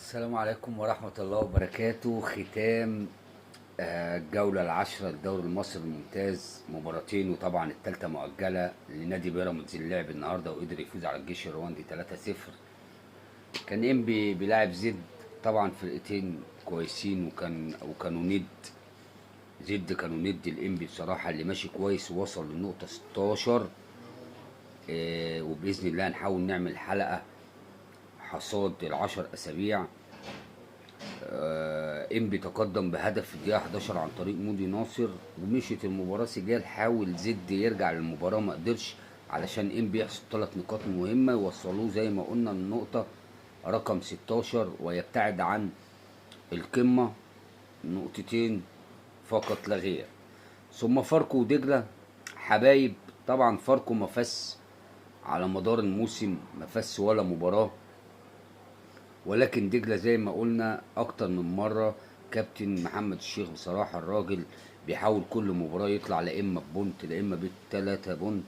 السلام عليكم ورحمة الله وبركاته. ختام الجولة العاشرة للدوري المصري الممتاز، مباراتين وطبعا التالتة مؤجلة لنادي بيراميدز اللي لعب النهارده وقدر يفوز على الجيش الرواندي 3-0. كان انبي بيلاعب زد، طبعا فرقتين كويسين وكانوا ند. زد كانوا ند الانبي بصراحة، اللي ماشي كويس ووصل للنقطة 16. وبإذن الله نحاول نعمل حلقة حصاد العشر أسابيع. انبي تقدم بهدف في الدقيقة 11 عن طريق مودي ناصر، ومشيت المباراة سجال. حاول زد يرجع للمباراة ما قدرش، علشان انبي يحصد 3 نقاط مهمة يوصلوه زي ما قلنا النقطة رقم 16، ويبتعد عن القمة نقطتين فقط لا غير. ثم فاركو ودجلة حبايب. طبعا فاركو ما فاز على مدار الموسم، ما فاز ولا مباراة، ولكن دجلة زي ما قلنا اكتر من مرة. كابتن محمد الشيخ بصراحة الراجل بيحاول كل مباراة يطلع لا اما ببونت لا اما ب3 بونت،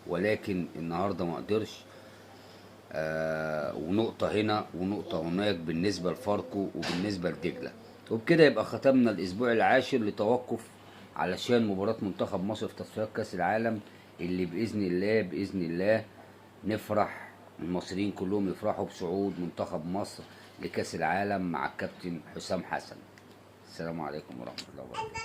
ولكن النهاردة ما قدرش. ونقطة هنا ونقطة هناك بالنسبة لفاركو وبالنسبة لدجلة. وبكده يبقى ختمنا الاسبوع العاشر لتوقف علشان مباراة منتخب مصر في تصفيات كاس العالم، اللي بإذن الله نفرح، المصريين كلهم يفرحوا بصعود منتخب مصر لكاس العالم مع الكابتن حسام حسن. السلام عليكم ورحمة الله وبركاته.